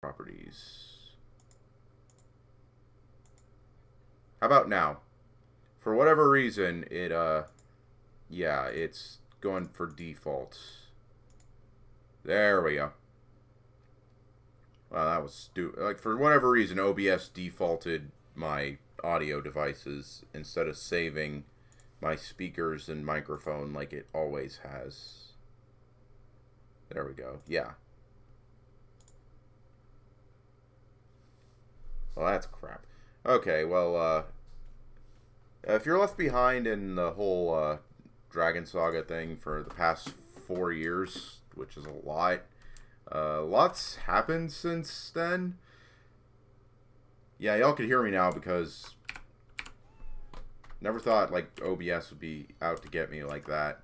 properties. How about now? For whatever reason, yeah, it's going for default. There we go. Wow, that was stupid. Like, for whatever reason, OBS defaulted my audio devices instead of saving my speakers and microphone like it always has. There we go. Yeah. Well, that's crap. Okay, well, if you're left behind in the whole Dragon Saga thing for the past 4 years, which is a lot, lots happened since then. Yeah, y'all can hear me now because never thought like OBS would be out to get me like that.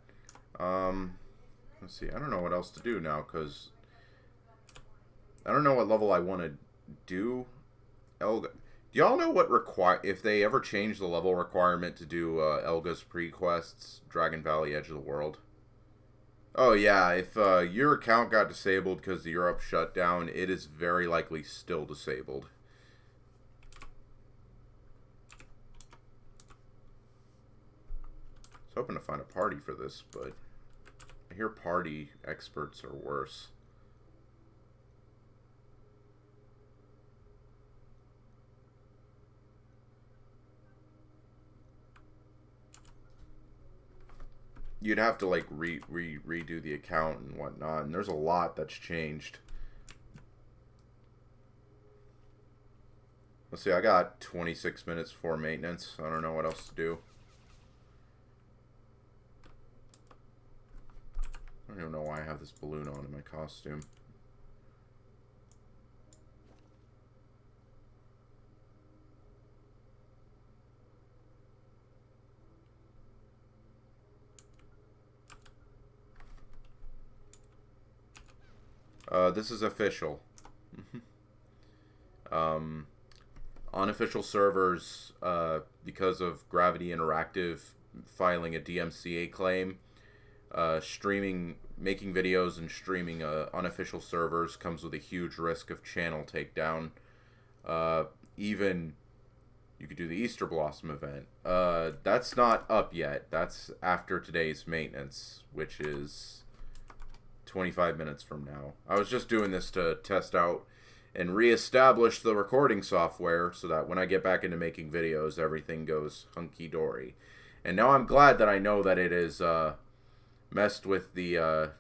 Let's see. I don't know what else to do now because I don't know what level I want to do. Elga. Do y'all know what if they ever change the level requirement to do Elga's pre-quests, Dragon Valley Edge of the World? Oh yeah, if your account got disabled because the Europe shut down, it is very likely still disabled. I was hoping to find a party for this, but I hear party experts are worse. You'd have to like redo the account and whatnot, and there's a lot that's changed. Let's see, I got 26 minutes for maintenance. I don't know what else to do. I don't even know why I have this balloon on in my costume. This is official. Unofficial servers, because of Gravity Interactive filing a DMCA claim, making videos and streaming unofficial servers comes with a huge risk of channel takedown. Even you could do the Easter Blossom event. That's not up yet. That's after today's maintenance, which is 25 minutes from now. I was just doing this to test out and reestablish the recording software so that when I get back into making videos, everything goes hunky-dory. And now I'm glad that I know that it is messed with the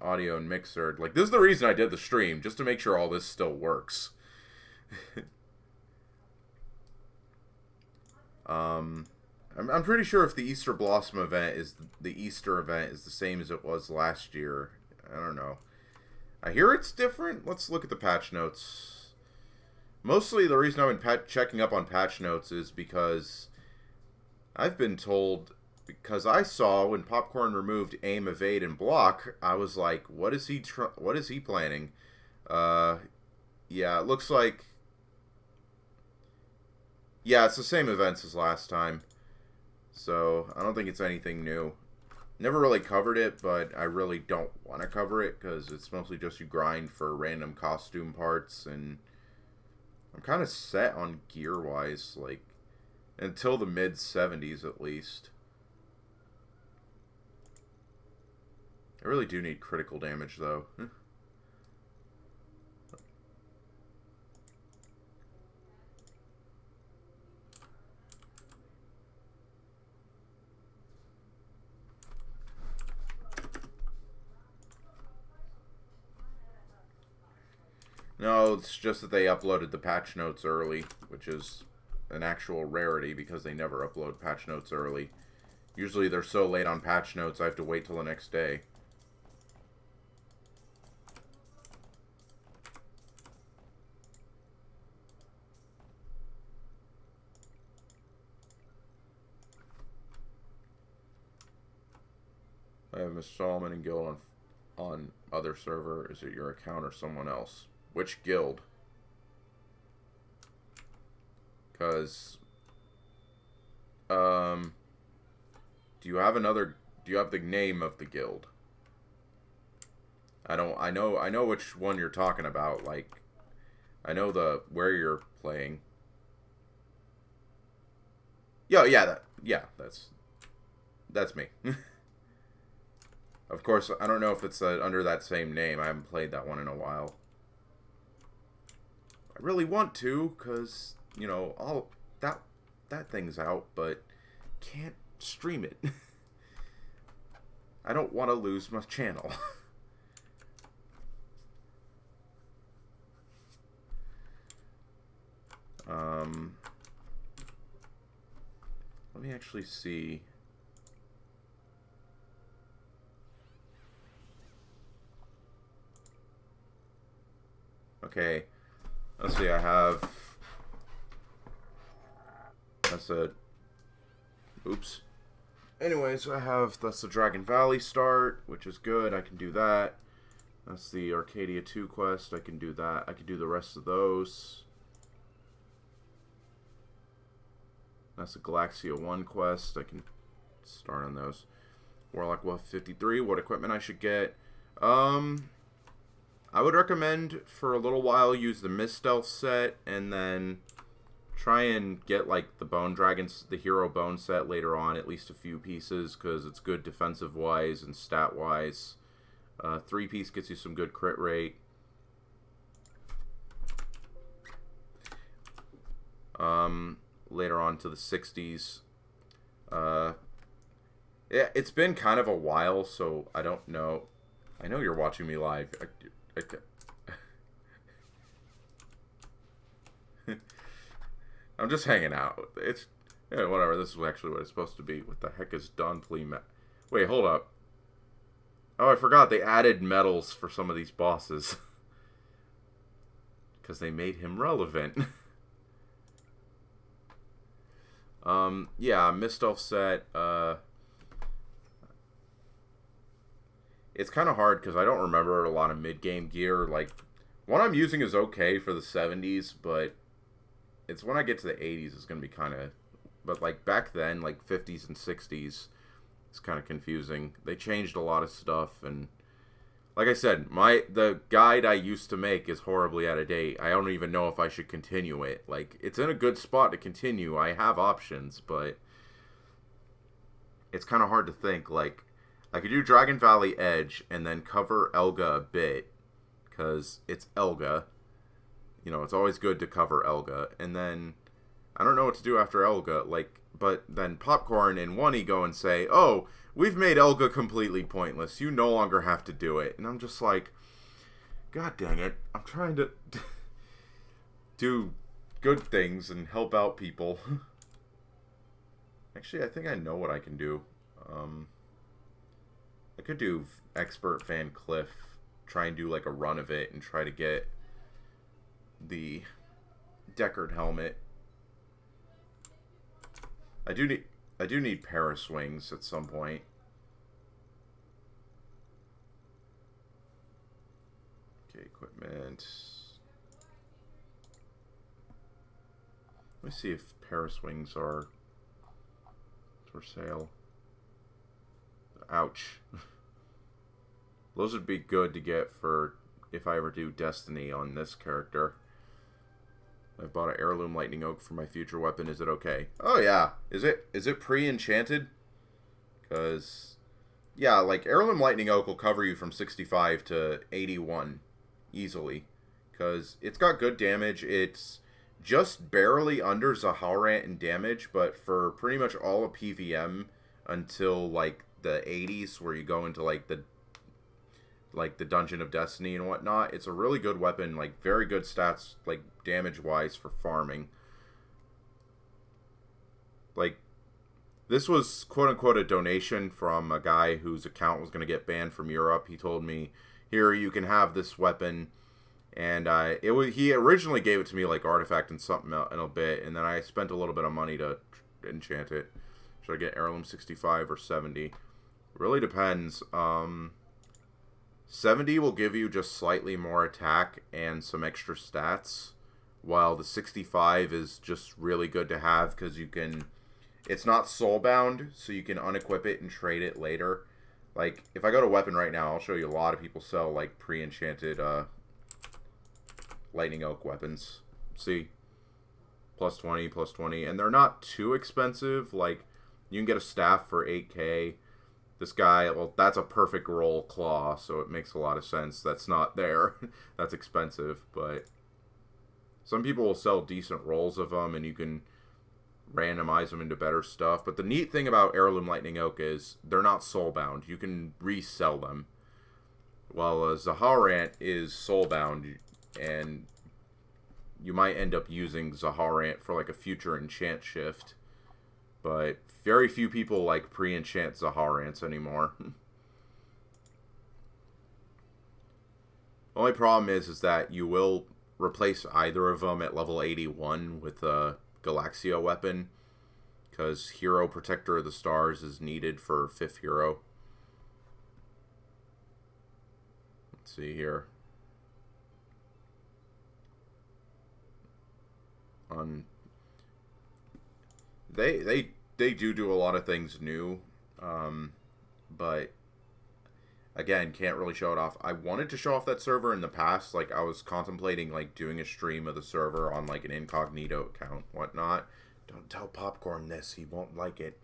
audio and mixer. Like, this is the reason I did the stream, just to make sure all this still works. I'm pretty sure if the Easter Blossom event is the Easter event is the same as it was last year. I don't know. I hear it's different. Let's look at the patch notes. Mostly the reason I've been checking up on patch notes is because I've been told, because I saw when Popcorn removed aim, evade, and block, I was like, what is he planning? Yeah, it looks like, yeah, it's the same events as last time. So, I don't think it's anything new. Never really covered it, but I really don't want to cover it because it's mostly just you grind for random costume parts, and I'm kind of set on gear-wise, like, until the mid-70s at least. I really do need critical damage, though. No, it's just that they uploaded the patch notes early, which is an actual rarity because they never upload patch notes early. Usually they're so late on patch notes I have to wait till the next day. I have Miss Solomon and Guild on other server. Is it your account or someone else? Which guild? Because, do you have the name of the guild? I know which one you're talking about. Like, I know where you're playing. Yeah, that's me. Of course, I don't know if it's under that same name. I haven't played that one in a while. I really want to, because, you know, all that thing's out, but can't stream it. I don't want to lose my channel. Let me actually see. Okay, let's see, I have, oops. Anyways, that's the Dragon Valley start, which is good, I can do that. That's the Arcadia 2 quest, I can do that. I can do the rest of those. That's the Galaxia 1 quest, I can start on those. Warlock Wolf 53, what equipment I should get. I would recommend for a little while use the Misstealth set and then try and get like the Bone Dragons, the Hero Bone set later on, at least a few pieces, because it's good defensive wise and stat wise. 3-piece gets you some good crit rate. Later on to the 60s. Yeah, it's been kind of a while, so I don't know. I know you're watching me live. I'm just hanging out. It's yeah, whatever. This is actually what it's supposed to be. What the heck is Don Plea? Wait, hold up. Oh, I forgot they added medals for some of these bosses because they made him relevant. Yeah, Mistelf set. It's kind of hard because I don't remember a lot of mid-game gear. Like, what I'm using is okay for the 70s, but it's when I get to the 80s it's going to be kind of... But, like, back then, like, 50s and 60s, it's kind of confusing. They changed a lot of stuff, and... Like I said, the guide I used to make is horribly out of date. I don't even know if I should continue it. Like, it's in a good spot to continue. I have options, but... It's kind of hard to think, like... I could do Dragon Valley Edge and then cover Elga a bit, because it's Elga. You know, it's always good to cover Elga. And then, I don't know what to do after Elga, like, but then Popcorn and Oney go and say, oh, we've made Elga completely pointless. You no longer have to do it. And I'm just like, God dang it. I'm trying to do good things and help out people. Actually, I think I know what I can do. I could do Expert Van Cliff, try and do like a run of it and try to get the Deckard helmet. I do need Paris wings at some point. Okay, equipment. Let me see if Paris wings are for sale. Ouch. Those would be good to get for if I ever do Destiny on this character. I've bought an Heirloom Lightning Oak for my future weapon. Is it okay? Oh yeah. Is it pre-enchanted? Because yeah, like Heirloom Lightning Oak will cover you from 65 to 81 easily. Because it's got good damage. It's just barely under Zaharant in damage, but for pretty much all of PVM until like the 80s, where you go into like the Dungeon of Destiny and whatnot, it's a really good weapon, like very good stats, like damage wise for farming. Like, this was quote unquote a donation from a guy whose account was going to get banned from Europe. He told me, here, you can have this weapon, and he originally gave it to me like artifact and something else in a bit, and then I spent a little bit of money to enchant it. Should I get Heirloom 65 or 70? Really depends. 70 will give you just slightly more attack and some extra stats, while the 65 is just really good to have because you can... It's not soulbound, so you can unequip it and trade it later. Like, if I go to weapon right now, I'll show you a lot of people sell, like, pre-enchanted Lightning Oak weapons. See? Plus 20, plus 20. And they're not too expensive. Like, you can get a staff for 8k. This guy, well, that's a perfect roll claw, so it makes a lot of sense. That's not there. That's expensive, but some people will sell decent rolls of them, and you can randomize them into better stuff. But the neat thing about Heirloom Lightning Oak is they're not soulbound. You can resell them. While Zaharant is soulbound, and you might end up using Zaharant for like a future enchant shift. But very few people like pre-enchant Zaharants anymore. Only problem is that you will replace either of them at level 81 with a Galaxia weapon, because Hero Protector of the Stars is needed for 5th hero. Let's see here. They do a lot of things new, but again, can't really show it off. I wanted to show off that server in the past. Like, I was contemplating like doing a stream of the server on like an incognito account, whatnot. Don't tell Popcorn this; he won't like it.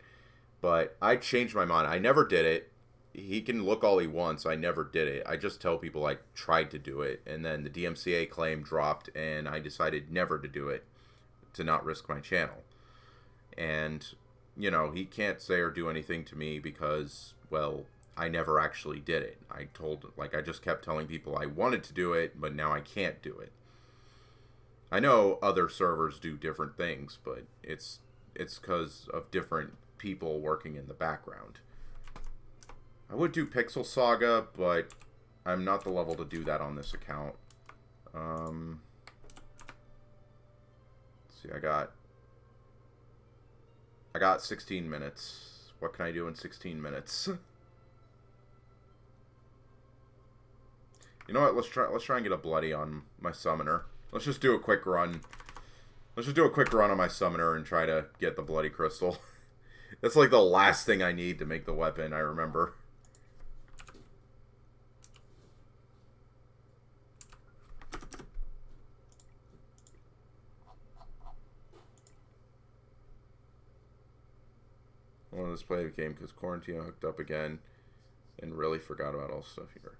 But I changed my mind. I never did it. He can look all he wants. I never did it. I just tell people I tried to do it, and then the DMCA claim dropped, and I decided never to do it, to not risk my channel. And, you know, he can't say or do anything to me because, well, I never actually did it. I just kept telling people I wanted to do it, but now I can't do it. I know other servers do different things, but it's because of different people working in the background. I would do Pixel Saga, but I'm not the level to do that on this account. Let's see, I got 16 minutes. What can I do in 16 minutes? You know what? Let's try and get a bloody on my summoner. Let's just do a quick run. Let's just do a quick run on my summoner and try to get the bloody crystal. That's like the last thing I need to make the weapon, I remember. I want to play the game because quarantine hooked up again and really forgot about all stuff here.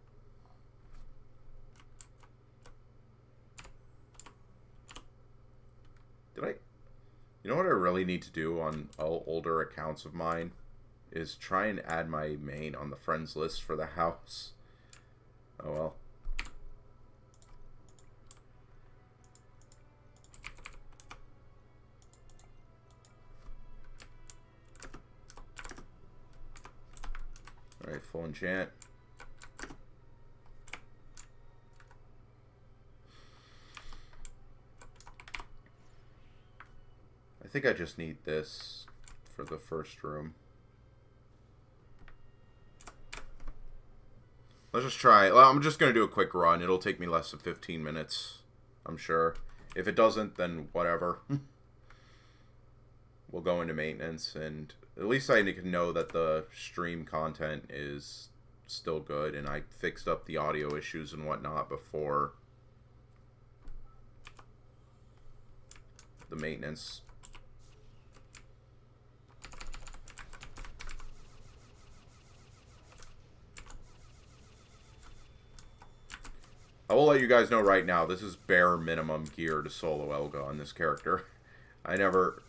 You know what I really need to do on older accounts of mine is try and add my main on the friends list for the house. Oh well. Alright, full enchant. I think I just need this for the first room. Let's just try. Well, I'm just going to do a quick run. It'll take me less than 15 minutes, I'm sure. If it doesn't, then whatever. We'll go into maintenance, and at least I can know that the stream content is still good, and I fixed up the audio issues and whatnot before the maintenance. I will let you guys know right now, this is bare minimum gear to solo Elga on this character. I never...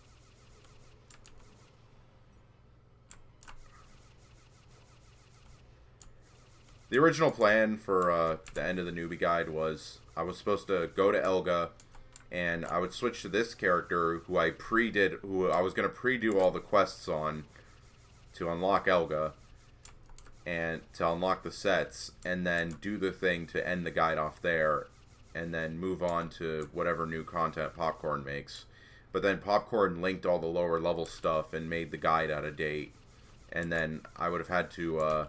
The original plan for the end of the newbie guide was I was supposed to go to Elga, and I would switch to this character who I was going to pre-do all the quests on to unlock Elga, and to unlock the sets, and then do the thing to end the guide off there, and then move on to whatever new content Popcorn makes. But then Popcorn linked all the lower level stuff and made the guide out of date, and then I would have had to,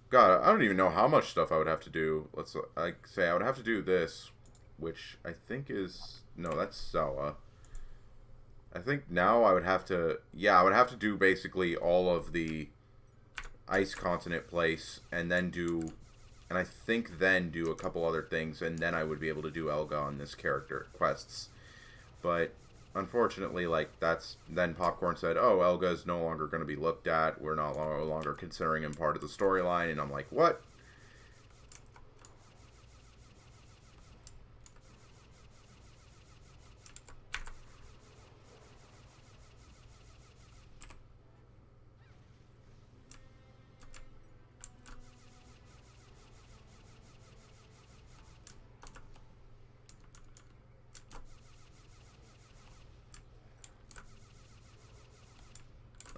God, I don't even know how much stuff I would have to do. I would have to do this, which I think is, no, that's Sawa. I think now I would have to, I would have to do basically all of the Ice Continent place, and then do and I think then do a couple other things, and then I would be able to do Elga on this character quests. But unfortunately, like, that's then Popcorn said, "Oh, Elga is no longer going to be looked at. We're no longer considering him part of the storyline." And I'm like, "What?"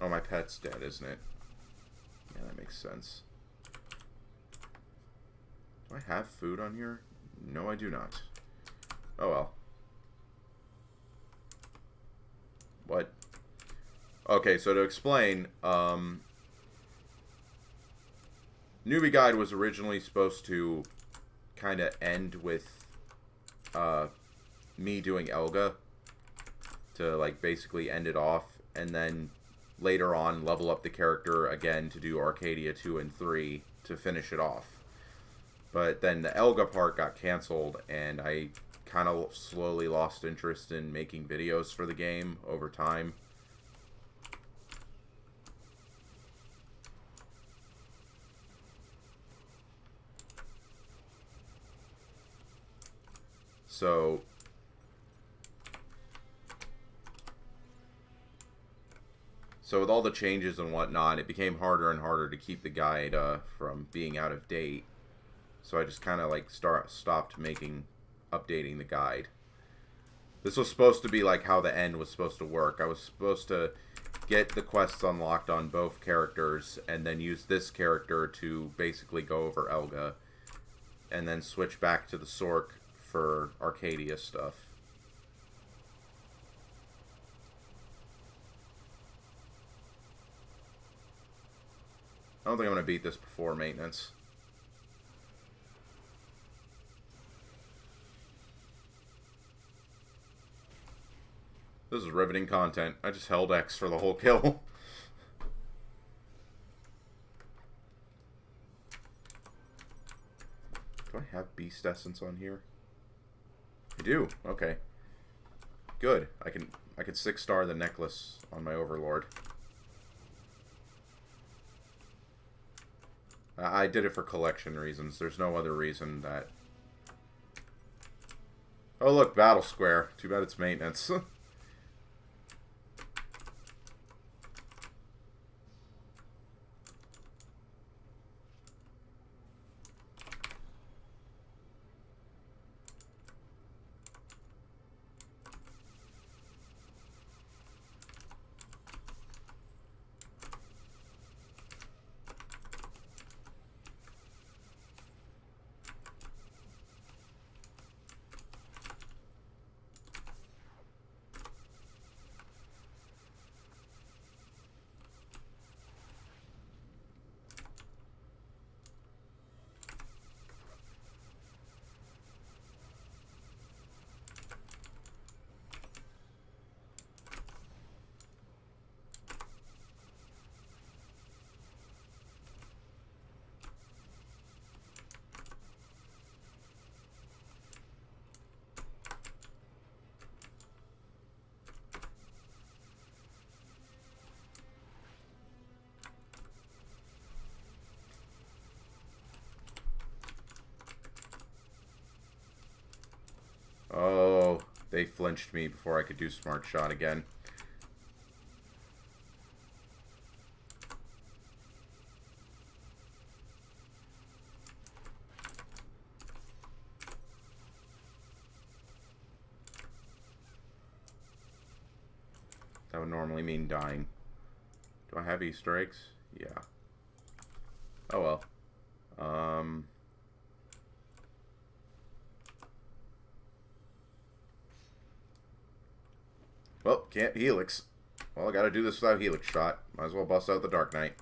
Oh, my pet's dead, isn't it? Yeah, that makes sense. Do I have food on here? No, I do not. Oh, well. What? Okay, so to explain, Newbie Guide was originally supposed to kind of end with me doing Elga to, like, basically end it off, and then later on level up the character again to do Arcadia 2 and 3 to finish it off. But then the Elga part got canceled, and I kind of slowly lost interest in making videos for the game over time. So with all the changes and whatnot, it became harder and harder to keep the guide from being out of date. So I just kind of like stopped updating the guide. This was supposed to be like how the end was supposed to work. I was supposed to get the quests unlocked on both characters and then use this character to basically go over Elga and then switch back to the Sork for Arcadia stuff. I don't think I'm going to beat this before maintenance. This is riveting content. I just held X for the whole kill. Do I have Beast Essence on here? I do. Okay. Good. I can 6-star the necklace on my Overlord. I did it for collection reasons. There's no other reason that... Oh, look, Battle Square. Too bad it's maintenance. Oh, they flinched me before I could do Smart Shot again. That would normally mean dying. Do I have Easter eggs? Yeah. Oh well. Well, can't Helix. Well, I gotta do this without Helix Shot. Might as well bust out the Dark Knight.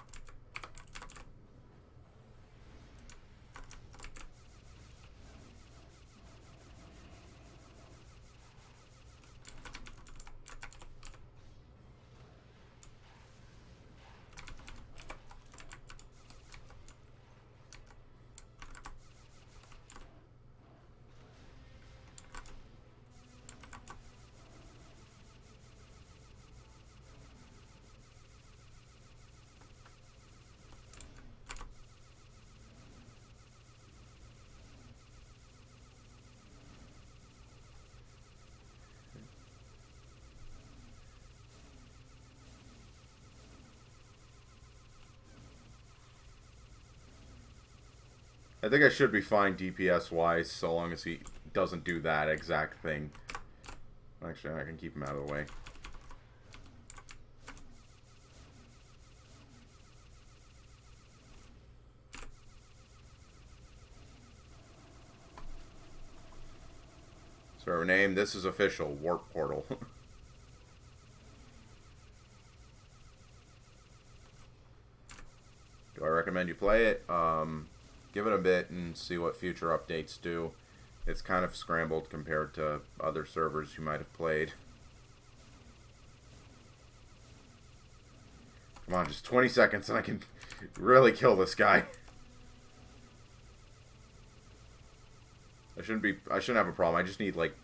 I think I should be fine DPS-wise, so long as he doesn't do that exact thing. Actually, I can keep him out of the way. Server name, this is official, Warp Portal. Do I recommend you play it? Give it a bit and see what future updates do. It's kind of scrambled compared to other servers you might have played. Come on, just 20 seconds and I can really kill this guy. I shouldn't have a problem. I just need, like...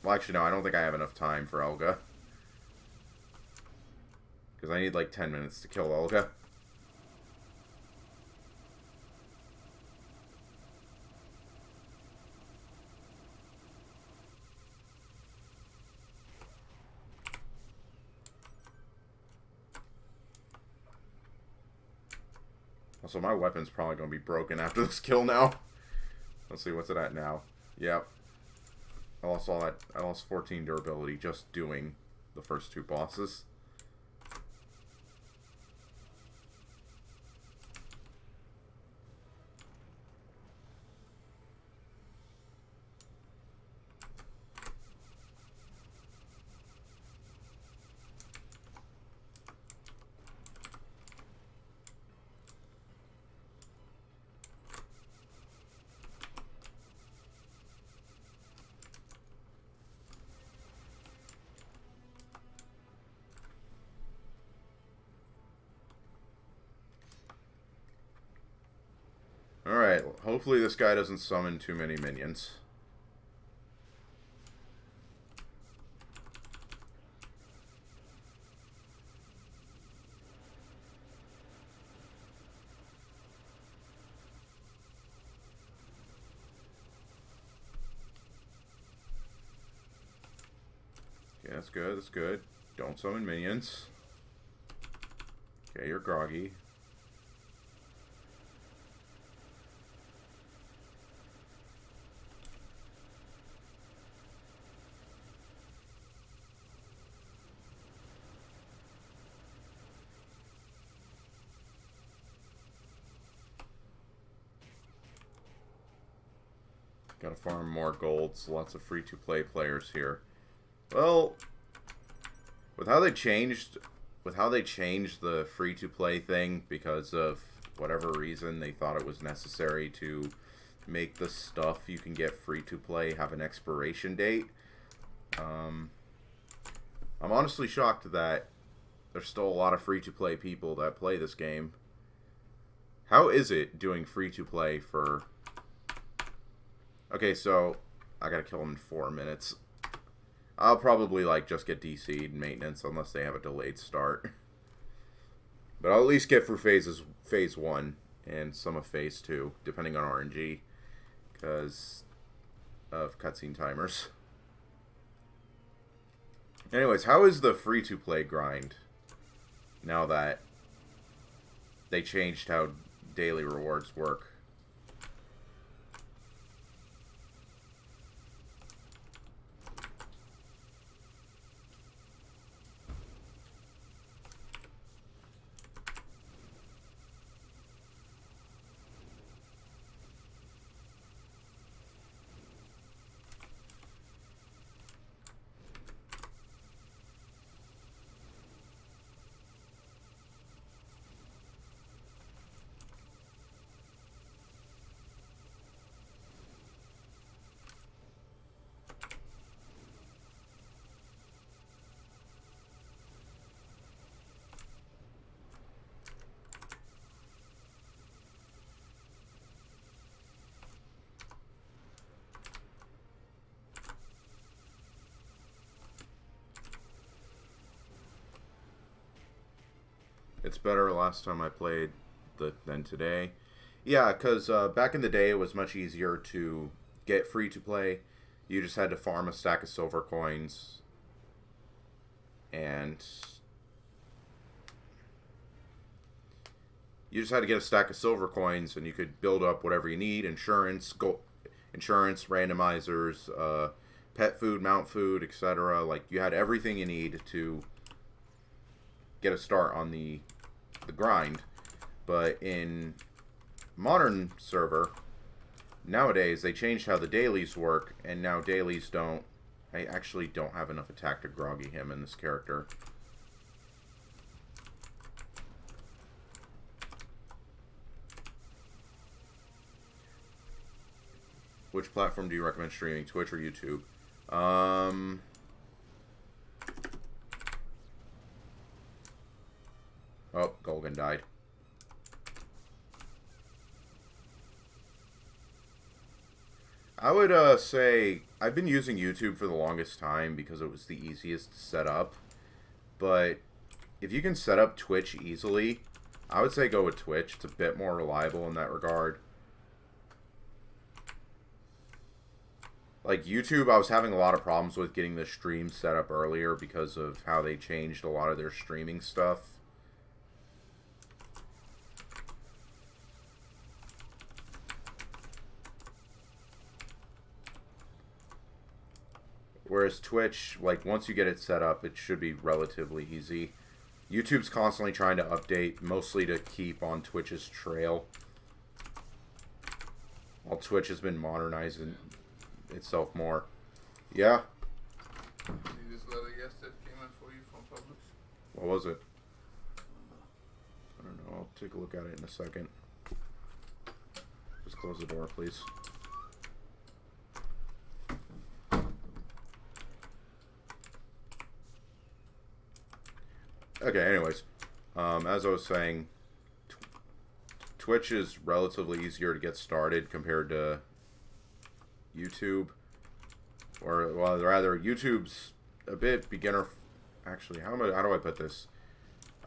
Well, actually, no, I don't think I have enough time for Elga. Because I need, like, 10 minutes to kill Elga. Also, my weapon's probably going to be broken after this kill now. Let's see, what's it at now? Yep. I lost all that. I lost 14 durability just doing the first two bosses. Alright, hopefully this guy doesn't summon too many minions. Okay, that's good, that's good. Don't summon minions. Okay, you're groggy. Gotta farm more golds. Lots of free-to-play players here. Well, with how they changed the free-to-play thing because of whatever reason they thought it was necessary to make the stuff you can get free-to-play have an expiration date. I'm honestly shocked that there's still a lot of free-to-play people that play this game. How is it doing free-to-play for... Okay, so I gotta kill him in 4 minutes. I'll probably, like, just get DC'd maintenance unless they have a delayed start. But I'll at least get through phase 1 and some of phase 2, depending on RNG, because of cutscene timers. Anyways, how is the free-to-play grind now that they changed how daily rewards work? It's better last time I played than today. Yeah, because back in the day it was much easier to get free to play. You just had to farm a stack of silver coins and You just had to get a stack of silver coins, and you could build up whatever you need: insurance, insurance, randomizers, pet food, mount food, etc. Like you had everything you need to get a start on the grind. But in modern server, nowadays they changed how the dailies work, and now dailies don't. I actually don't have enough attack to groggy him in this character. Which platform do you recommend streaming? Twitch or YouTube? Oh, Golgan died. I would say I've been using YouTube for the longest time because it was the easiest to set up. But if you can set up Twitch easily, I would say go with Twitch. It's a bit more reliable in that regard. Like YouTube, I was having a lot of problems with getting the stream set up earlier because of how they changed a lot of their streaming stuff. Whereas Twitch, like, once you get it set up, it should be relatively easy. YouTube's constantly trying to update, mostly to keep on Twitch's trail. While Twitch has been modernizing itself more. Yeah? See this letter yesterday came in for you from Publix? What was it? I don't know. I'll take a look at it in a second. Just close the door, please. Okay, anyways. As I was saying, Twitch is relatively easier to get started compared to YouTube. Or, well, rather, YouTube's a bit beginner. Actually, how do I put this?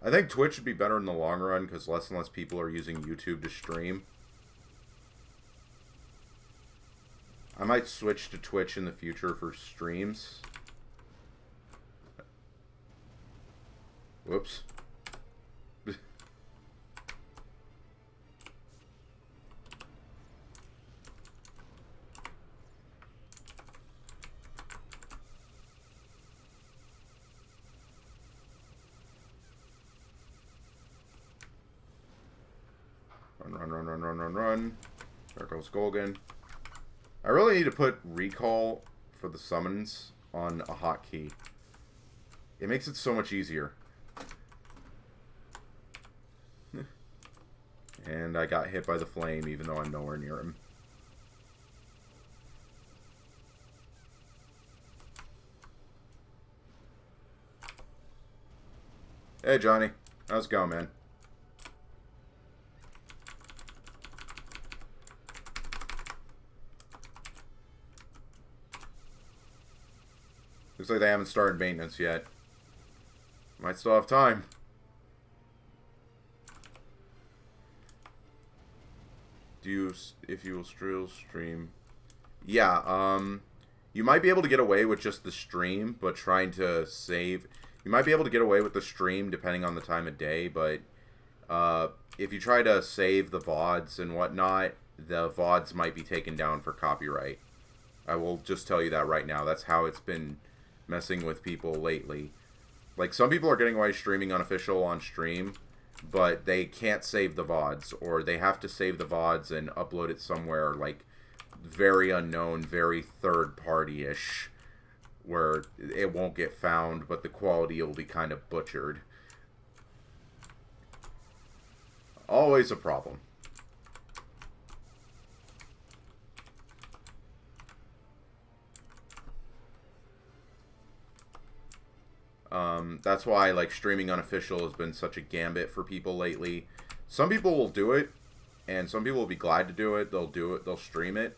I think Twitch would be better in the long run because less and less people are using YouTube to stream. I might switch to Twitch in the future for streams. Whoops. Run. There goes Golgan. I really need to put recall for the summons on a hotkey. It makes it so much easier. And I got hit by the flame even though I'm nowhere near him. Hey Johnny, how's it going, man? Looks like they haven't started maintenance yet. Might still have time. If you will still stream. Yeah, you might be able to get away with just the stream, but trying to save. You might be able to get away with the stream depending on the time of day, but if you try to save the VODs and whatnot, the VODs might be taken down for copyright. I will just tell you that right now. That's how it's been messing with people lately. Like, some people are getting away streaming unofficial on stream, but they can't save the VODs, or they have to save the VODs and upload it somewhere, like, very unknown, very third-party-ish, where it won't get found, but the quality will be kind of butchered. Always a problem. That's why, like, streaming unofficial has been such a gambit for people lately. Some people will do it, and some people will be glad to do it. They'll do it. They'll stream it.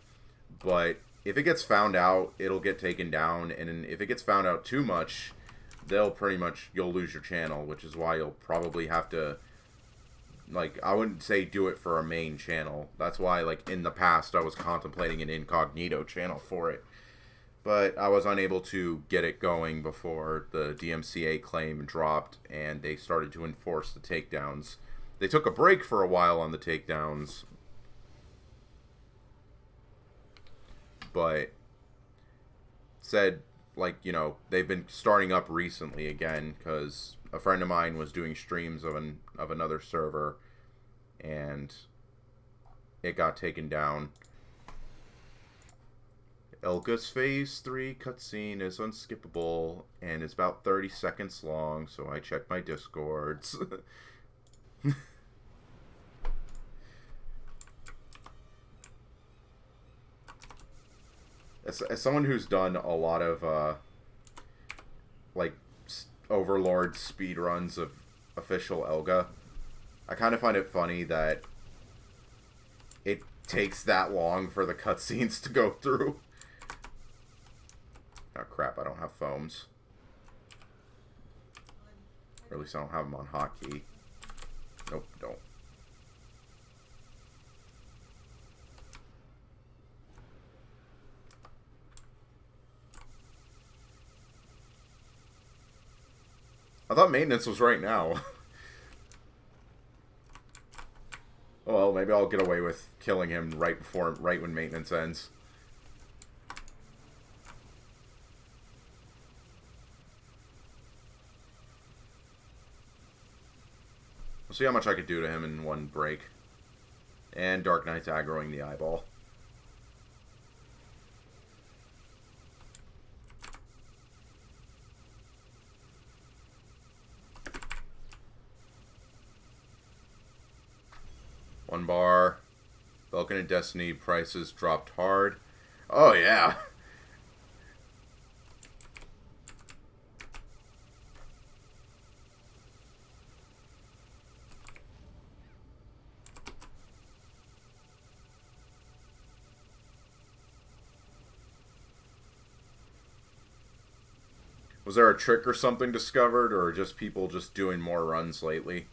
But if it gets found out, it'll get taken down. And if it gets found out too much, you'll lose your channel, which is why you'll probably have to, like, I wouldn't say do it for a main channel. That's why, like, in the past, I was contemplating an incognito channel for it. But I was unable to get it going before the DMCA claim dropped and they started to enforce the takedowns. They took a break for a while on the takedowns, but said, like, you know, they've been starting up recently again because a friend of mine was doing streams of another server, and it got taken down. Elga's Phase 3 cutscene is unskippable and is about 30 seconds long, so I checked my discords. As someone who's done a lot of, like, Overlord speedruns of official Elga, I kind of find it funny that it takes that long for the cutscenes to go through. Oh crap, I don't have foams. Or at least I don't have them on hotkey. Nope, don't. I thought maintenance was right now. Oh, well, maybe I'll get away with killing him right when maintenance ends. We'll see how much I could do to him in one break. And Dark Knight's aggroing the eyeball. One bar. Vulcan and Destiny prices dropped hard. Oh, yeah. Was there a trick or something discovered, or just people just doing more runs lately?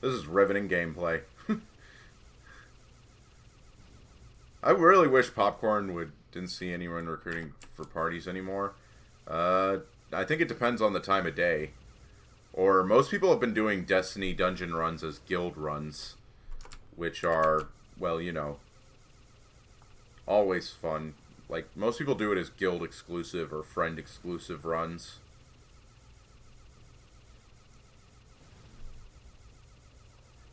This is riveting gameplay. I really wish Popcorn didn't see anyone recruiting for parties anymore. I think it depends on the time of day. Or most people have been doing Destiny dungeon runs as guild runs, which are, well, you know, always fun. Like, most people do it as guild exclusive or friend exclusive runs.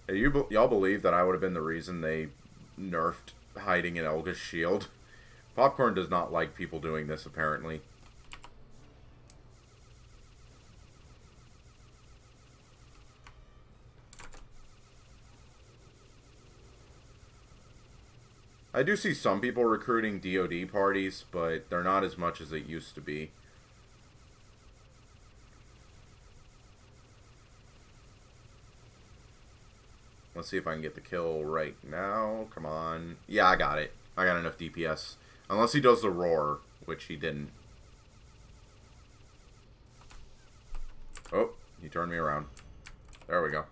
Hey, y'all believe that I would have been the reason they nerfed hiding in Elga's shield? Popcorn does not like people doing this, apparently. I do see some people recruiting DoD parties, but they're not as much as it used to be. Let's see if I can get the kill right now. Come on. Yeah, I got it. I got enough DPS. Unless he does the roar, which he didn't. Oh, he turned me around. There we go.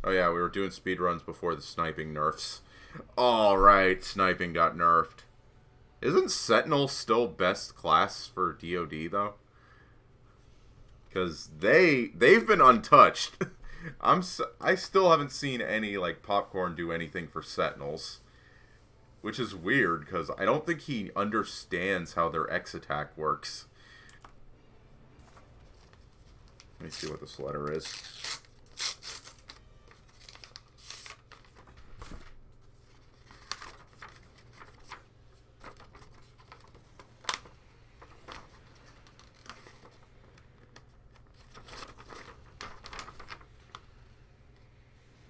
Oh yeah, we were doing speedruns before the sniping nerfs. Alright, sniping got nerfed. Isn't Sentinel still best class for DoD, though? Because they've been untouched. I still haven't seen any, like, Popcorn do anything for Sentinels. Which is weird, because I don't think he understands how their X attack works. Let me see what this letter is.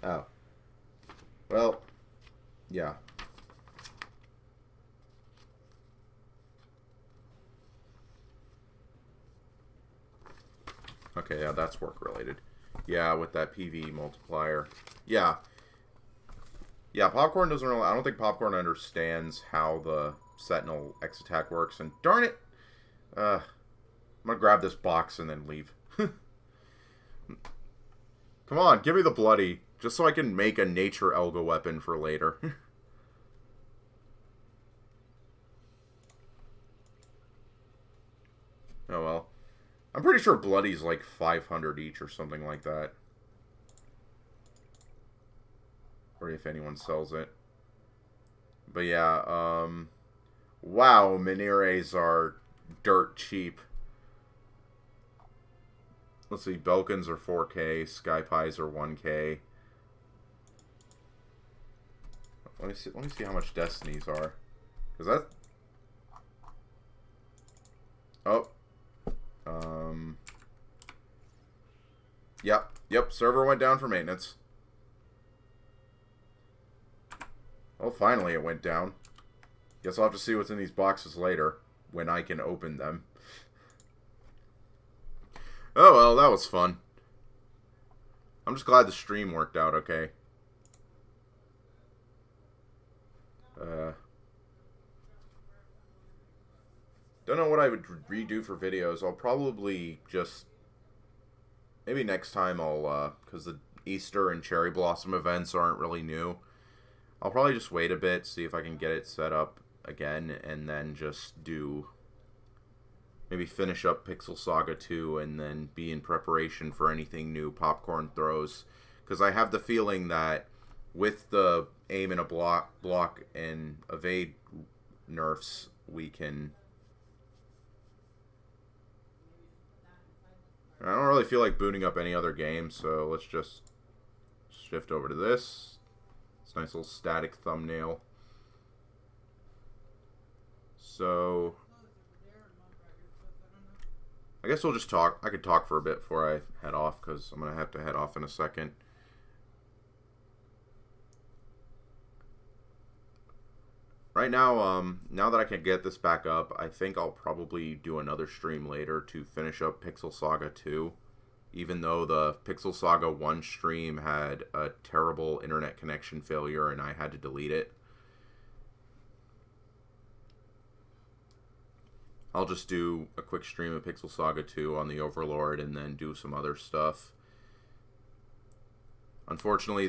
Oh. Well, yeah. Okay, yeah, that's work-related. Yeah, with that PV multiplier. Yeah. Yeah, Popcorn doesn't really... I don't think Popcorn understands how the Sentinel X attack works, and darn it, I'm gonna grab this box and then leave. Come on, give me the bloody, just so I can make a nature Elga weapon for later. Oh well. I'm pretty sure bloody's like 500 each or something like that. Or if anyone sells it. But yeah, wow, Minires are dirt cheap. Let's see, Belkins are 4K, Sky Pies are 1K. Let me see how much Destinies are. Cause that Oh. Yep, server went down for maintenance. Oh, finally it went down. Guess I'll have to see what's in these boxes later, when I can open them. Oh well, that was fun. I'm just glad the stream worked out okay. Don't know what I would redo for videos. I'll probably just... Maybe next time I'll, because the Easter and Cherry Blossom events aren't really new. I'll probably just wait a bit, see if I can get it set up again, and then just do... Maybe finish up Pixel Saga 2 and then be in preparation for anything new Popcorn throws. Because I have the feeling that with the aim in a block and evade nerfs, we can... I don't really feel like booting up any other game, so let's just shift over to this. It's a nice little static thumbnail. So... I guess we'll just talk. I could talk for a bit before I head off, because I'm going to have to head off in a second. Right now, now that I can get this back up, I think I'll probably do another stream later to finish up Pixel Saga 2. Even though the Pixel Saga 1 stream had a terrible internet connection failure and I had to delete it. I'll just do a quick stream of Pixel Saga 2 on the Overlord and then do some other stuff. Unfortunately,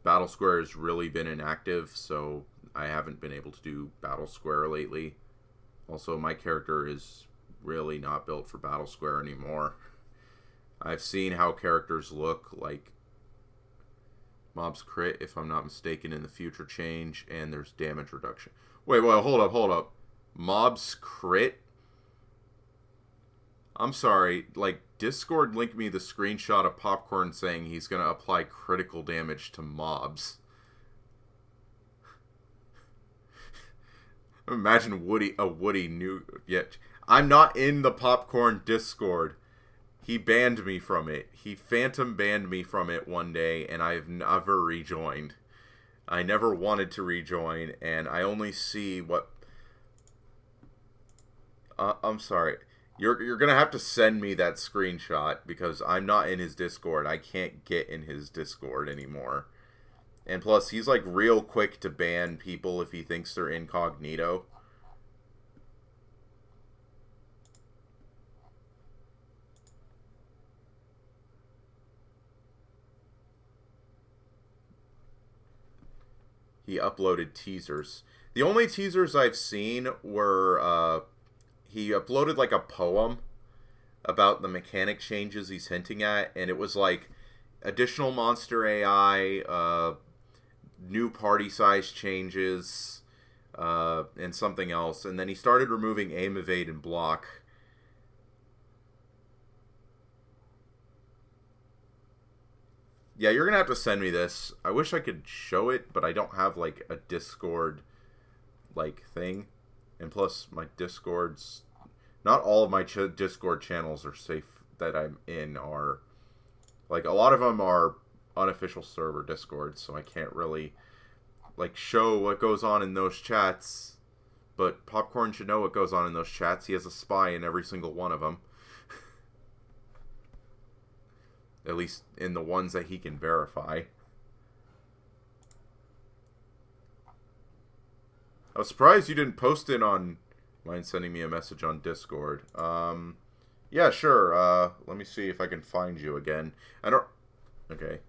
Battle Square has really been inactive, so I haven't been able to do Battle Square lately. Also, my character is really not built for Battle Square anymore. I've seen how characters look, like Mob's Crit, if I'm not mistaken, in the future change, and there's damage reduction. Wait, hold up. Mob's Crit? I'm sorry, like, Discord linked me the screenshot of Popcorn saying he's going to apply critical damage to mobs. Imagine Woody knew yet. I'm not in the Popcorn Discord. He banned me from it. He phantom banned me from it one day, and I've never rejoined. I never wanted to rejoin, and I only see what... I'm sorry. You're gonna have to send me that screenshot, because I'm not in his Discord. I can't get in his Discord anymore. And plus, he's like real quick to ban people if he thinks they're incognito. He uploaded teasers. The only teasers I've seen were, he uploaded like a poem about the mechanic changes he's hinting at, and it was like additional monster AI, new party size changes, and something else. And then he started removing aim, evade, and block. Yeah, you're gonna have to send me this. I wish I could show it, but I don't have like a Discord like thing. And plus, my Discords, not all of my Discord channels are safe that I'm in are, like, a lot of them are unofficial server Discords, so I can't really, like, show what goes on in those chats. But Popcorn should know what goes on in those chats. He has a spy in every single one of them. At least in the ones that he can verify. I was surprised you didn't post it on Mind sending me a message on Discord? Yeah, sure. Let me see if I can find you again. I don't... Okay.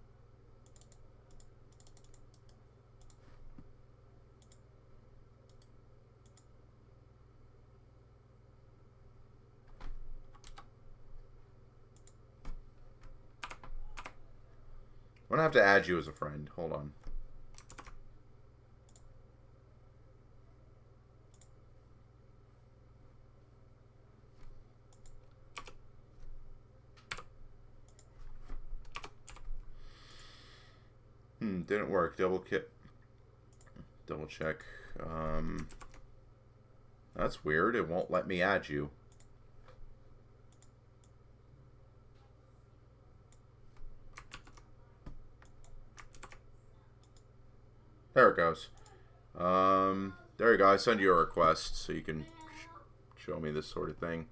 I'm gonna have to add you as a friend. Hold on. Didn't work. Double check. That's weird. It won't let me add you. There it goes. There you go. I send you a request so you can show me this sort of thing.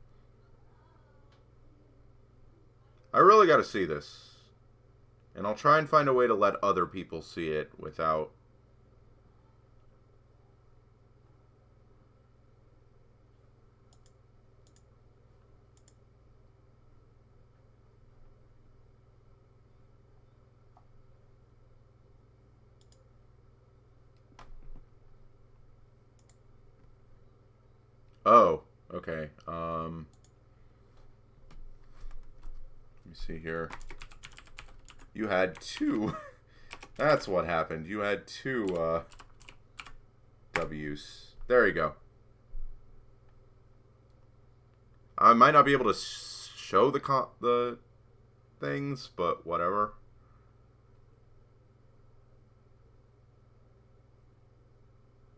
I really got to see this. And I'll try and find a way to let other people see it without... Oh, okay. Let me see here. You had two. That's what happened. You had two W's. There you go. I might not be able to show the things, but whatever.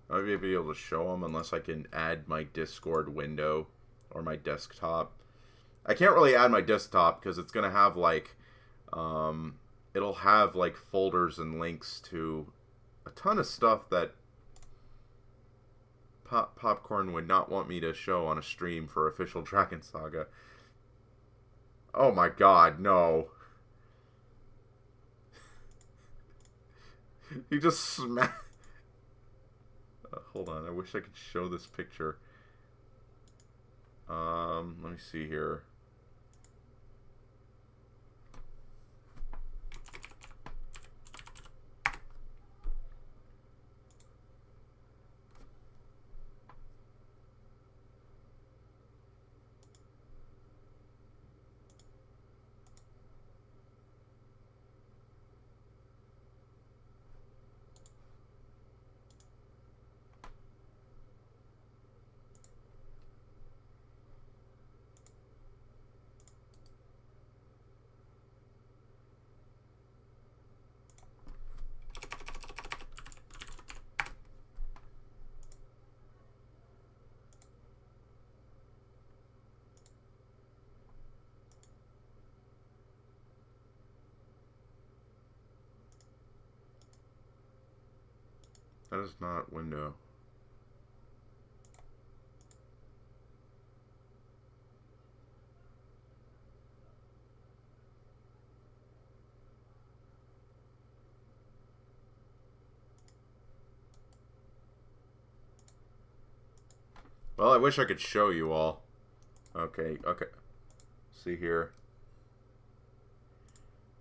I might be able to show them unless I can add my Discord window or my desktop. I can't really add my desktop because it's going to have like... it'll have like folders and links to a ton of stuff that Popcorn would not want me to show on a stream for official Dragon Saga. Oh my god, no. He just smacked... hold on, I wish I could show this picture. Let me see here. That is not window. Well, I wish I could show you all. Okay, okay. See here.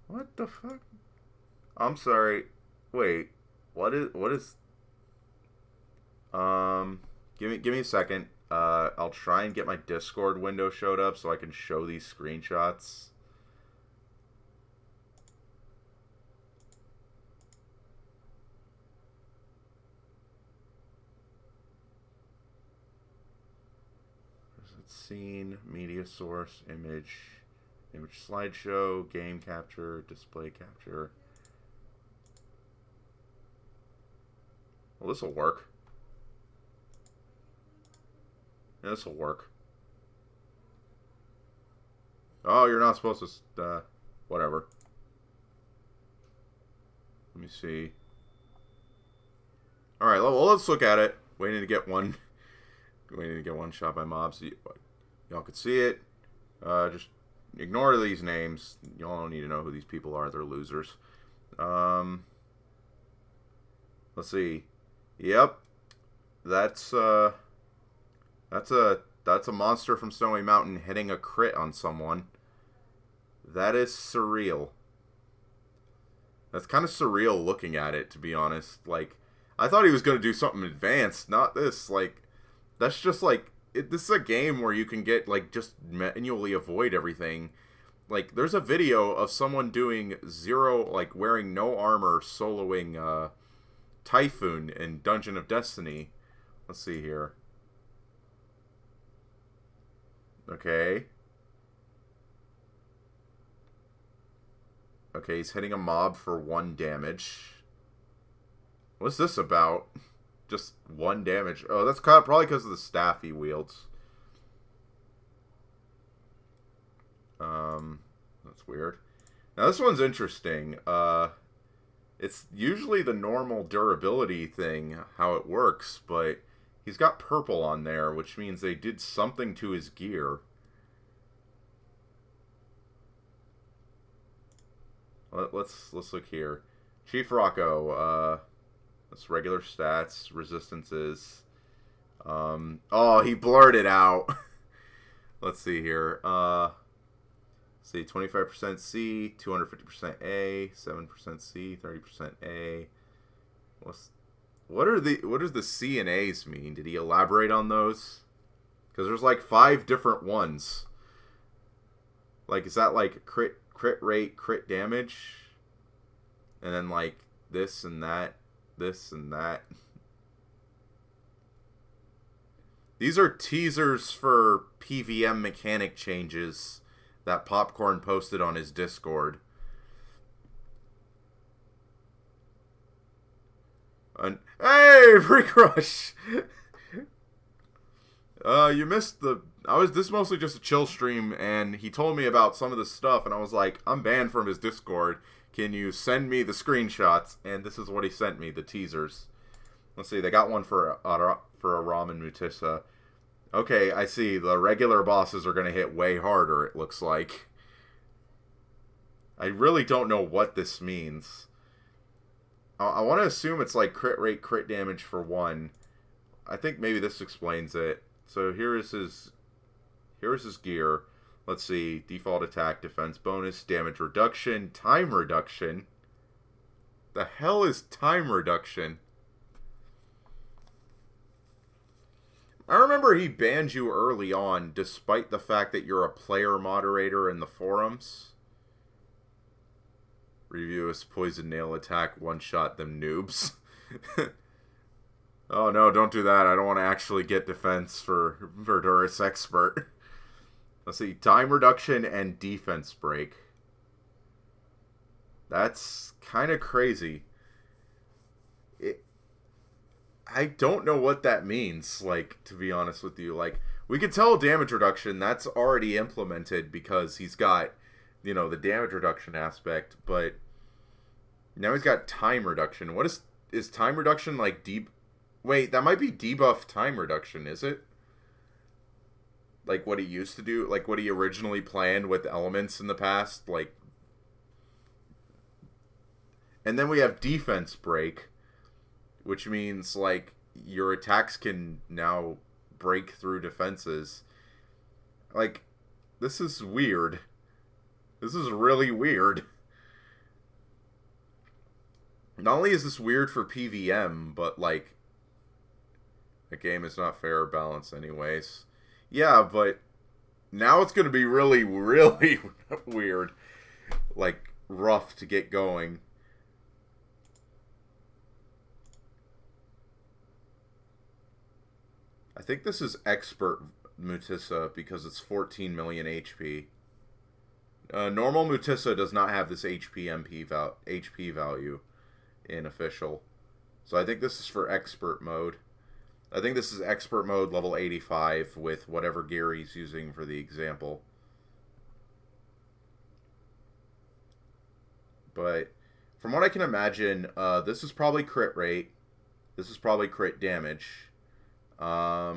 What the fuck? I'm sorry. Wait. What is give me a second. I'll try and get my Discord window showed up so I can show these screenshots. Scene, media source, image slideshow, game capture, display capture. Well, this will work. Yeah, this will work. Oh, you're not supposed to, whatever. Let me see. Alright, well, let's look at it. Waiting to get one shot by mobs. Y'all could see it. Just ignore these names. Y'all don't need to know who these people are. They're losers. Let's see. Yep. That's That's a monster from Snowy Mountain hitting a crit on someone. That is surreal. That's kind of surreal looking at it, to be honest. Like, I thought he was going to do something advanced, not this. Like, that's just like, this is a game where you can get, like, just manually avoid everything. Like, there's a video of someone doing zero, like, wearing no armor, soloing Typhoon in Dungeon of Destiny. Let's see here. Okay. Okay, he's hitting a mob for 1 damage. What's this about? Just 1 damage. Oh, that's probably because of the staff he wields. That's weird. Now this one's interesting. It's usually the normal durability thing, how it works, but he's got purple on there, which means they did something to his gear. Let's look here. Chief Rocco, that's regular stats, resistances. Oh, he blurred it out. Let's see here. See, 25% C, 250% A, 7% C, 30% A. What does the C and A's mean? Did he elaborate on those? Because there's like 5 different ones. Like, is that like crit rate, crit damage? And then like this and that, this and that. These are teasers for PVM mechanic changes that Popcorn posted on his Discord. Hey, Free Crush! You missed the... This is mostly just a chill stream, and he told me about some of the stuff, and I was like, I'm banned from his Discord. Can you send me the screenshots? And this is what he sent me, the teasers. Let's see, they got one for Aram and Mutissa. Okay, I see. The regular bosses are going to hit way harder, it looks like. I really don't know what this means. I want to assume it's like crit rate, crit damage for 1. I think maybe this explains it. So here is his gear. Let's see. Default attack, defense bonus, damage reduction, time reduction. The hell is time reduction? I remember he banned you early on, despite the fact that you're a player moderator in the forums. Review his poison nail attack, one-shot them noobs. Oh no, don't do that. I don't want to actually get defense for Verdurus Expert. Let's see, time reduction and defense break. That's kind of crazy. I don't know what that means, like, to be honest with you. Like, we could tell damage reduction, that's already implemented because he's got, you know, the damage reduction aspect, but now he's got time reduction. What is time reduction like Wait, that might be debuff time reduction, is it? Like what he used to do, like what he originally planned with elements in the past, like. And then we have defense break, which means, like, your attacks can now break through defenses. Like, this is weird. This is really weird. Not only is this weird for PVM, but, like, the game is not fair or balanced anyways. Yeah, but now it's going to be really, really weird. Like, rough to get going. I think this is Expert Mutissa because it's 14 million HP. Normal Mutissa does not have this HP value in official. So I think this is for Expert mode. I think this is Expert mode level 85 with whatever gear he's using for the example. But from what I can imagine, this is probably crit rate. This is probably crit damage. I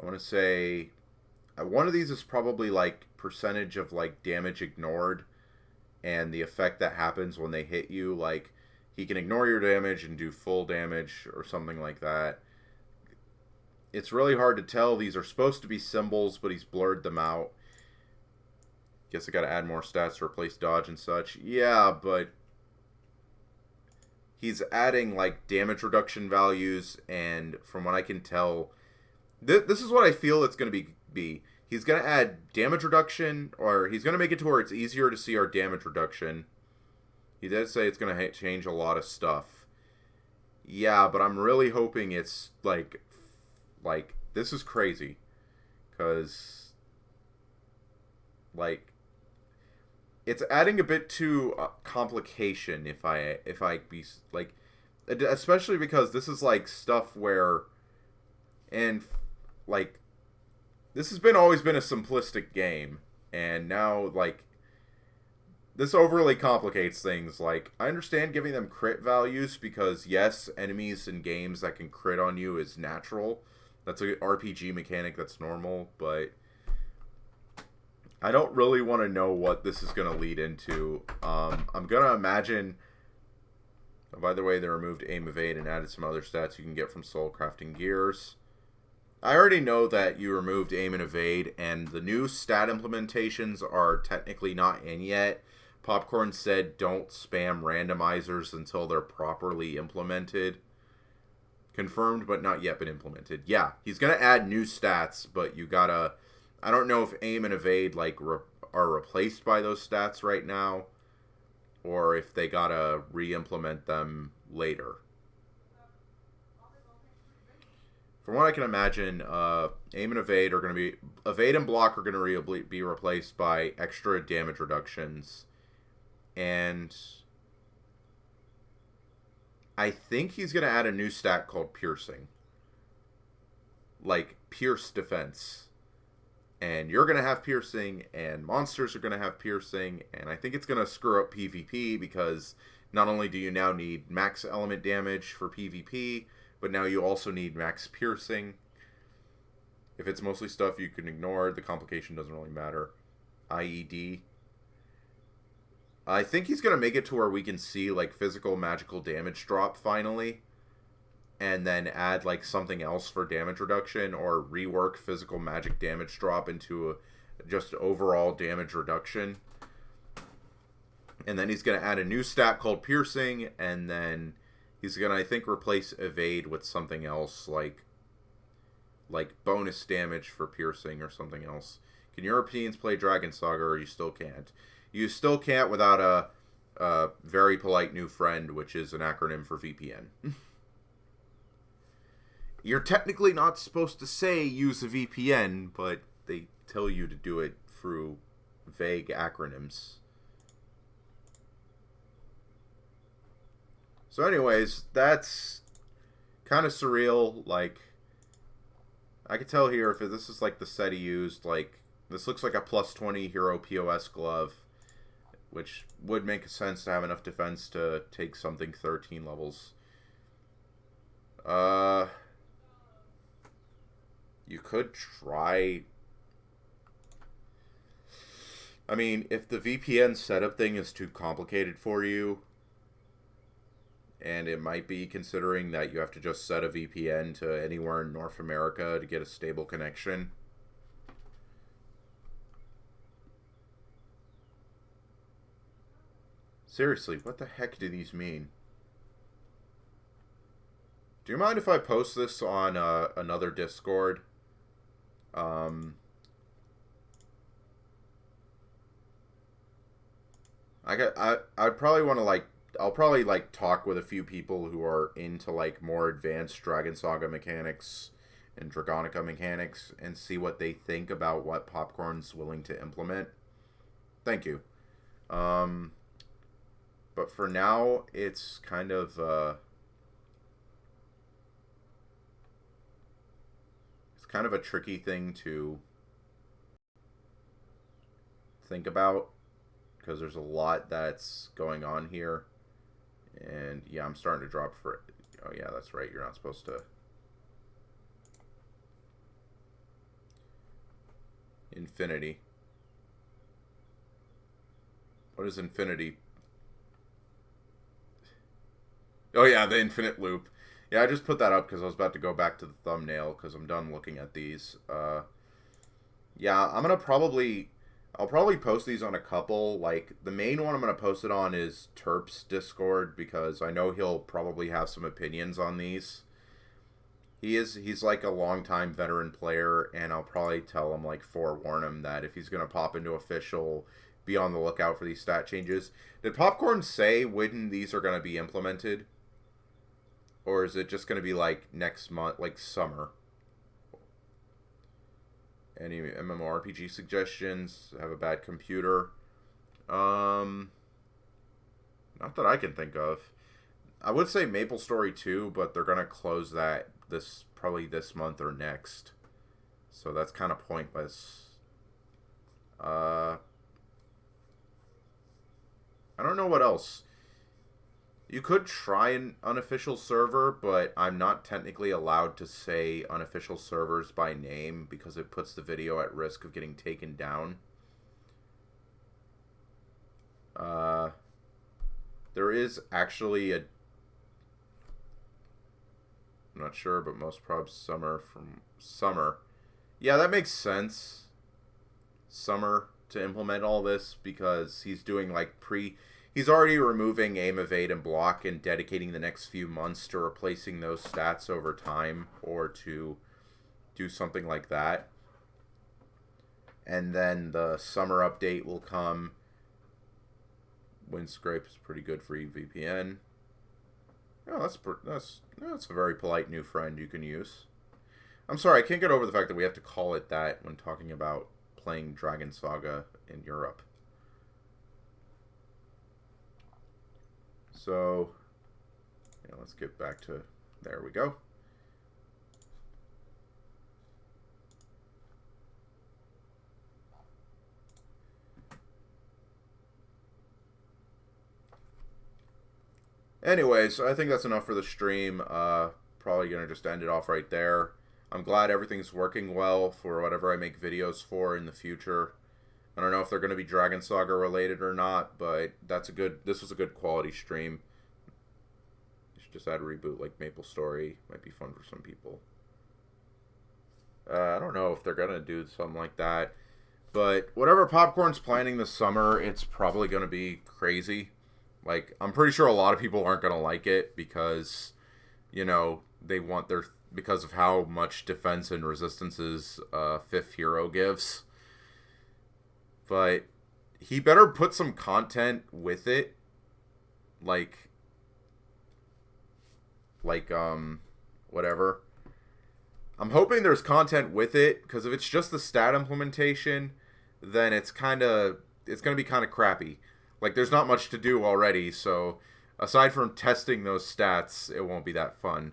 want to say one of these is probably like percentage of like damage ignored and the effect that happens when they hit you. Like, he can ignore your damage and do full damage or something like that. it's really hard to tell. These are supposed to be symbols, but he's blurred them out. Guess I gotta add more stats to replace dodge and such. Yeah, but he's adding like damage reduction values, and from what I can tell, this is what I feel it's gonna be. He's gonna add damage reduction, or he's gonna make it to where it's easier to see our damage reduction. He did say it's gonna change a lot of stuff. Yeah, but I'm really hoping it's like this is crazy, cause like it's adding a bit to complication if I be like, especially because this is like stuff where, and like this has always been a simplistic game, and now like this overly complicates things. Like, I understand giving them crit values because yes, enemies in games that can crit on you is natural. That's an RPG mechanic that's normal, but I don't really want to know what this is going to lead into. I'm going to imagine... Oh, by the way, they removed aim evade and added some other stats you can get from soul crafting gears. I already know that you removed aim and evade, and the new stat implementations are technically not in yet. Popcorn said don't spam randomizers until they're properly implemented. Confirmed, but not yet been implemented. Yeah, he's going to add new stats, but you gotta... I don't know if aim and evade like are replaced by those stats right now, or if they gotta re-implement them later. From what I can imagine, aim and evade are going to be... Evade and block are going to be replaced by extra damage reductions. And I think he's going to add a new stat called piercing. Like, pierce defense. And you're going to have piercing, and monsters are going to have piercing, and I think it's going to screw up PvP because not only do you now need max element damage for PvP, but now you also need max piercing. If it's mostly stuff you can ignore, the complication doesn't really matter. IED. I think he's going to make it to where we can see like physical magical damage drop finally, and then add like something else for damage reduction, or rework physical magic damage drop into just overall damage reduction. And then he's going to add a new stat called piercing, and then he's going to, I think, replace evade with something else, like bonus damage for piercing or something else. Can Europeans play Dragon Saga, or you still can't? You still can't without a very polite new friend, which is an acronym for VPN. You're technically not supposed to say use a VPN, but they tell you to do it through vague acronyms. So anyways, that's kind of surreal. Like, I could tell here if this is like the set he used, like, this looks like a plus 20 hero POS glove, which would make sense to have enough defense to take something 13 levels. You could try... I mean, if the VPN setup thing is too complicated for you, and it might be considering that you have to just set a VPN to anywhere in North America to get a stable connection. Seriously, what the heck do these mean? Do you mind if I post this on another Discord? I'd probably want to like... I'll probably like talk with a few people who are into like more advanced Dragon Saga mechanics and Dragonica mechanics and see what they think about what Popcorn's willing to implement. Thank you. But for now, it's kind of a tricky thing to think about because there's a lot that's going on here. And yeah, I'm starting to drop for it. Oh yeah, that's right. You're not supposed to. Infinity. What is infinity? Oh yeah, the infinite loop. Yeah, I just put that up because I was about to go back to the thumbnail because I'm done looking at these. Yeah, I'll probably post these on a couple. Like, the main one I'm going to post it on is Terp's Discord because I know he'll probably have some opinions on these. He's like a longtime veteran player, and I'll probably tell him, like, forewarn him that if he's going to pop into official, be on the lookout for these stat changes. Did Popcorn say when these are going to be implemented? Or is it just going to be, like, next month, like, summer? Any MMORPG suggestions? Have a bad computer? Not that I can think of. I would say Maple Story 2, but they're going to close that probably this month or next. So that's kind of pointless. I don't know what else. You could try an unofficial server, but I'm not technically allowed to say unofficial servers by name because it puts the video at risk of getting taken down. There is actually I'm not sure, but most probs summer. Yeah, that makes sense. Summer to implement all this because he's doing like he's already removing aim, evade, and block and dedicating the next few months to replacing those stats over time or to do something like that. And then the summer update will come. Windscrape is pretty good for EVPN. Oh, that's a very polite new friend you can use. I'm sorry, I can't get over the fact that we have to call it that when talking about playing Dragon Saga in Europe. So, yeah, let's get back to, there we go. Anyways, I think that's enough for the stream. Probably going to just end it off right there. I'm glad everything's working well for whatever I make videos for in the future. I don't know if they're going to be Dragon Saga related or not, but this was a good quality stream. You should just add a reboot like Maple Story. Might be fun for some people. I don't know if they're going to do something like that. But whatever Popcorn's planning this summer, it's probably going to be crazy. Like, I'm pretty sure a lot of people aren't going to like it because, you know, because of how much defense and resistance's fifth hero gives. But he better put some content with it. Whatever. I'm hoping there's content with it, because if it's just the stat implementation, then it's going to be kind of crappy. Like, there's not much to do already, so aside from testing those stats, it won't be that fun.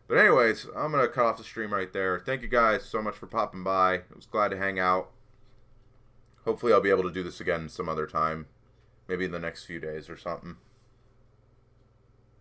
But anyways, I'm going to cut off the stream right there. Thank you guys so much for popping by. I was glad to hang out. Hopefully I'll be able to do this again some other time. Maybe in the next few days or something.